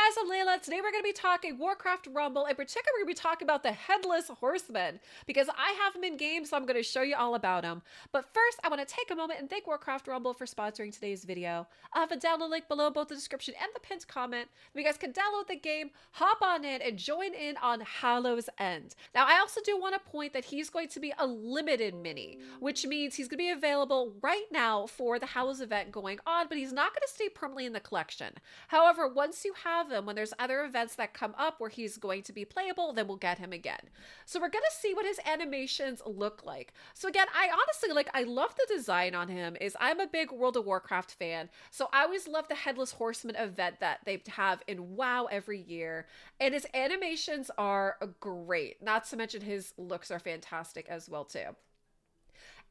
guys, I'm Layla. Today we're going to be talking Warcraft Rumble. In particular, we're going to be talking about the Headless Horseman because I have him in game, so I'm going to show you all about him. But first, I want to take a moment and thank Warcraft Rumble for sponsoring today's video. I have a download link below both the description and the pinned comment. You guys can download the game, hop on in, and join in on Hallow's End. Now, I also do want to point that he's going to be a limited mini, which means he's going to be available right now for the Hallow's event going on, but he's not going to stay permanently in the collection. However, once you have him, when there's other events that come up where he's going to be playable, then we'll get him again. So we're going to see what his animations look like. So again, I honestly, I love the design on him. I'm a big World of Warcraft fan, so I always love the Headless Horseman event that they have in WoW every year, and his animations are great. Not to mention his looks are fantastic as well too.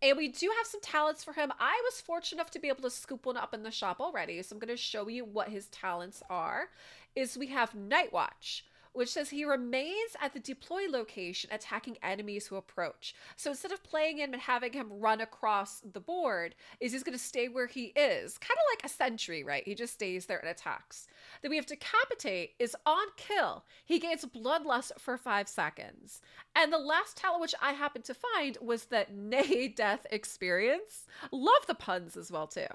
And we do have some talents for him. I was fortunate enough to be able to scoop one up in the shop already. So I'm going to show you what his talents are. We have Night Watch, which says he remains at the deploy location attacking enemies who approach. So instead of playing him and having him run across the board, he's going to stay where he is. Kind of like a sentry, right? He just stays there and attacks. Then we have Decapitate is on kill. He gains Bloodlust for 5 seconds. And the last talent which I happened to find was the Nay Death Experience. Love the puns as well too.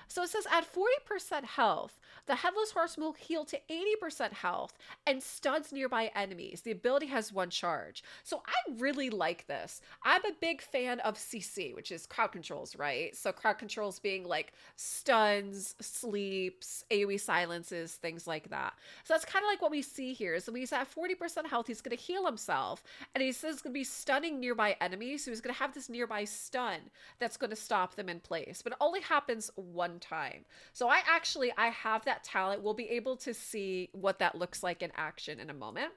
So it says at 40% health, the Headless Horseman will heal to 80% health and stuns nearby enemies. The ability has 1 charge. So I really like this. I'm a big fan of CC, which is crowd controls, right? So crowd controls being like stuns, sleeps, AoE silences, things like that. So that's kind of like what we see here. So when he's at 40% health, he's going to heal himself. And he says he's going to be stunning nearby enemies. So he's going to have this nearby stun that's going to stop them in place. But it only happens one time. So I have that talent. We'll be able to see what that looks like in action in a moment.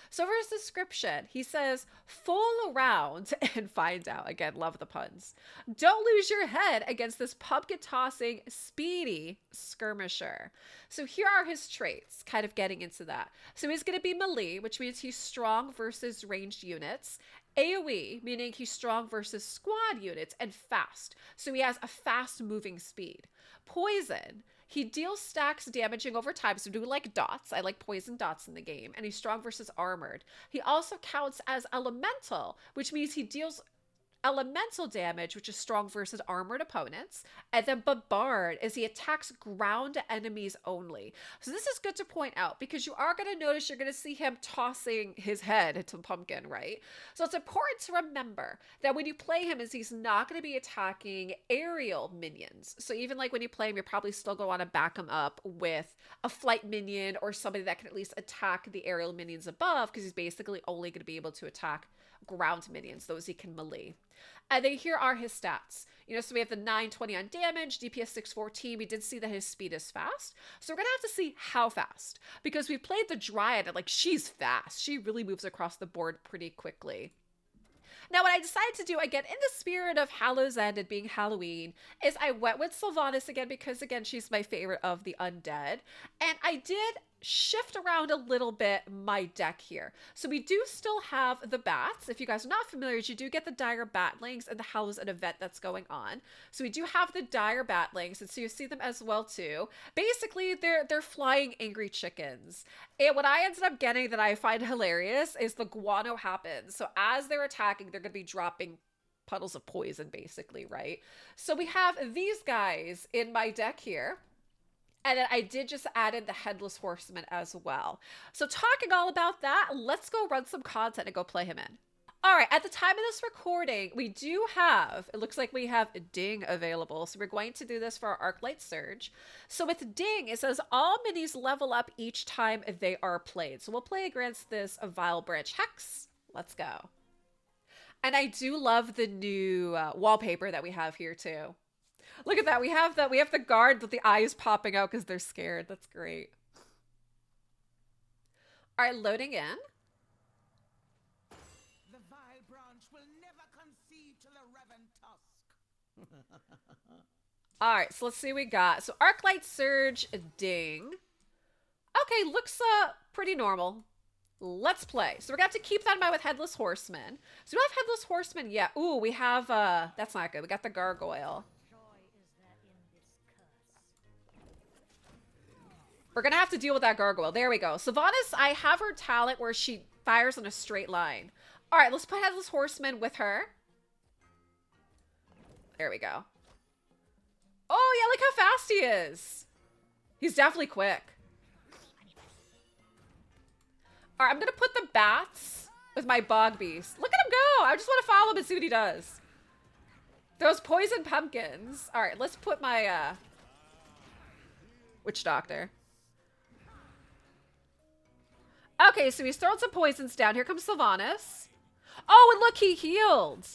So for his description, he says, fool around and find out. Again, love the puns. Don't lose your head against this pumpkin-tossing, speedy skirmisher. So here are his traits, kind of getting into that. So he's going to be melee, which means he's strong versus ranged units. AoE, meaning he's strong versus squad units, and fast. So he has a fast moving speed. Poison, he deals stacks damaging over time, so do like dots. I like poison dots in the game. And he's strong versus armored. He also counts as elemental, which means he deals elemental damage, which is strong versus armored opponents. And then Bombard is he attacks ground enemies only. So this is good to point out because you are going to notice you're going to see him tossing his head to Pumpkin, right? So it's important to remember that when you play him he's not going to be attacking aerial minions. So even like when you play him, you're probably still going to want to back him up with a flight minion or somebody that can at least attack the aerial minions above, because he's basically only going to be able to attack ground minions, those he can melee. And then here are his stats. So we have the 920 on damage, DPS 614. We did see that his speed is fast. So we're going to have to see how fast, because we played the Dryad and she's fast. She really moves across the board pretty quickly. Now, what I decided to do, again, in the spirit of Hallow's End and being Halloween, is I went with Sylvanas again, because, again, she's my favorite of the undead. And I did shift around a little bit my deck here. So we do still have the bats. If you guys are not familiar, you do get the dire batlings and the Hallow's End event that's going on. So we do have the dire batlings, and so you see them as well too. Basically, they're flying angry chickens. And what I ended up getting that I find hilarious is the guano happens. So as they're attacking, they're going to be dropping puddles of poison, basically, right? So we have these guys in my deck here. And then I did just add in the Headless Horseman as well. So talking all about that, let's go run some content and go play him in. All right, at the time of this recording, we do have, it looks like we have Ding available. So we're going to do this for our Arclight Surge. So with Ding, it says all minis level up each time they are played. So we'll play against this Vile Branch Hex. Let's go. And I do love the new wallpaper that we have here too. Look at that. We have the guard with the eyes popping out because they're scared. That's great. All right, loading in. The vile branch will never concede to the Revan tusk. All right, so let's see what we got. So Arclight Surge, Ding. Okay, looks pretty normal. Let's play. So we're going to have to keep that in mind with Headless Horseman. So we don't have Headless Horseman yet. Ooh, we have, that's not good. We got the Gargoyle. We're gonna have to deal with that gargoyle. There we go. Sylvanas, I have her talent where she fires in a straight line. All right, let's put Headless Horseman with her. There we go. Oh, yeah, look how fast he is. He's definitely quick. All right, I'm going to put the bats with my bog beast. Look at him go. I just want to follow him and see what he does. Those poison pumpkins. All right, let's put my witch doctor. Okay, so he's throwing some poisons down. Here comes Sylvanas. Oh, and look, he healed.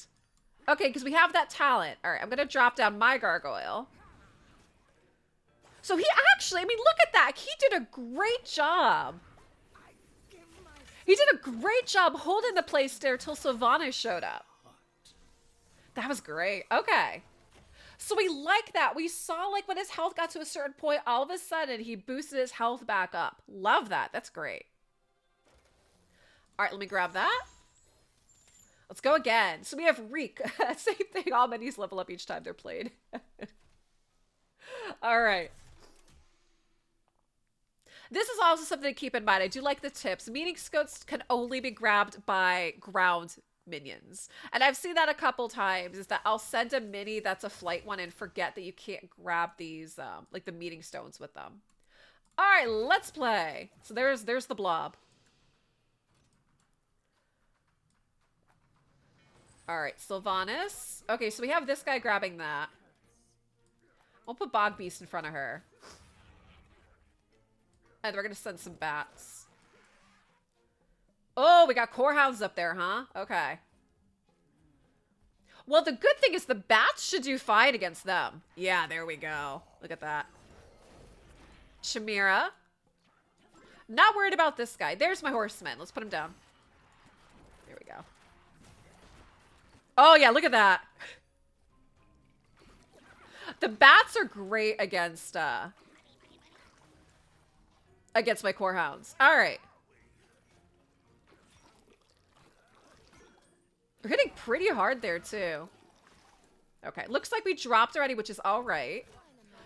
Okay, because we have that talent. All right, I'm going to drop down my gargoyle. So he actually, I mean, look at that. He did a great job. He did a great job holding the place there till Sylvanas showed up. That was great. Okay. So we like that. We saw like when his health got to a certain point, all of a sudden he boosted his health back up. Love that. That's great. All right, let me grab that. Let's go again. So we have Reek. Same thing. All minis level up each time they're played. All right. This is also something to keep in mind. I do like the tips. Meaning scouts can only be grabbed by ground minions. And I've seen that a couple times, is that I'll send a mini that's a flight one and forget that you can't grab these, like the meeting stones with them. All right, let's play. So there's the blob. All right, Sylvanas. Okay, so we have this guy grabbing that. We'll put Bog Beast in front of her. And we're going to send some bats. Oh, we got core hounds up there, huh? Okay. Well, the good thing is the bats should do fine against them. Yeah, there we go. Look at that. Chimera. Not worried about this guy. There's my horseman. Let's put him down. There we go. Oh, yeah, look at that. The bats are great against my core hounds. All right. We're hitting pretty hard there, too. Okay, looks like we dropped already, which is all right.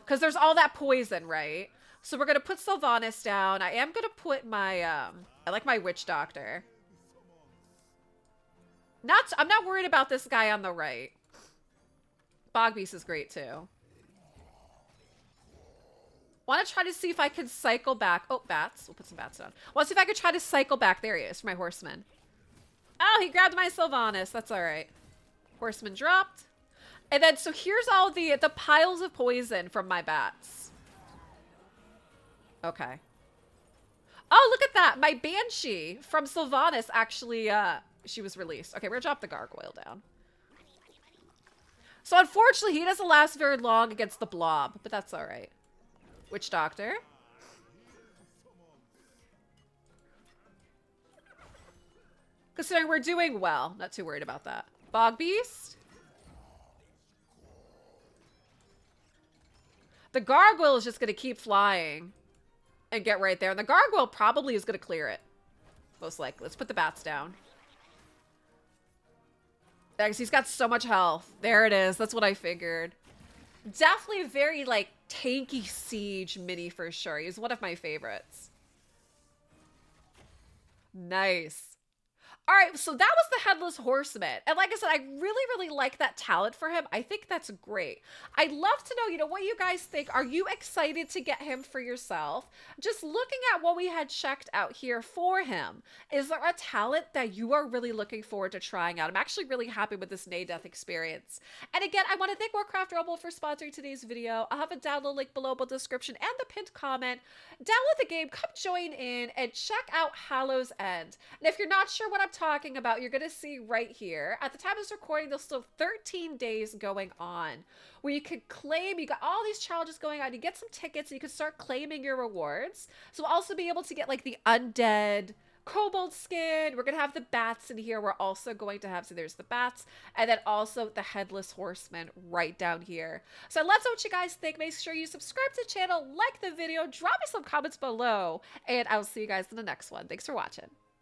Because there's all that poison, right? So we're going to put Sylvanas down. I am going to put my, I like my witch doctor. I'm not worried about this guy on the right. Bog Beast is great, too. Want to try to see if I can cycle back. Oh, bats. We'll put some bats down. Want to see if I could try to cycle back. There he is for my horseman. Oh, he grabbed my Sylvanas. That's all right. Horseman dropped. And then, so here's all the piles of poison from my bats. Okay. Oh, look at that. My Banshee from Sylvanas actually, she was released. Okay, we're gonna drop the gargoyle down. So unfortunately, he doesn't last very long against the blob, but that's all right. Witch Doctor. Considering we're doing well. Not too worried about that. Bog Beast. The gargoyle is just going to keep flying and get right there. And the gargoyle probably is going to clear it. Most likely. Let's put the bats down. Because he's got so much health. There it is. That's what I figured. Definitely a very, like, tanky siege mini for sure. He's one of my favorites. Nice. All right, so that was the Headless Horseman. And like I said, I really, really like that talent for him. I think that's great. I'd love to know, what you guys think. Are you excited to get him for yourself? Just looking at what we had checked out here for him, is there a talent that you are really looking forward to trying out? I'm actually really happy with this Nadeath experience. And again, I want to thank Warcraft Rumble for sponsoring today's video. I'll have a download link below in the description and the pinned comment. Download the game, come join in, and check out Hallow's End. And if you're not sure what I'm talking about, you're going to see right here. At the time of this recording, there's still 13 days going on where you can claim, you got all these challenges going on, you get some tickets, and you can start claiming your rewards. So we'll also be able to get like the undead kobold skin. We're going to have the bats in here. We're also going to have, so there's the bats, and then also the Headless Horseman right down here. So I'd love to know what you guys think. Make sure you subscribe to the channel, like the video, drop me some comments below, and I'll see you guys in the next one. Thanks for watching.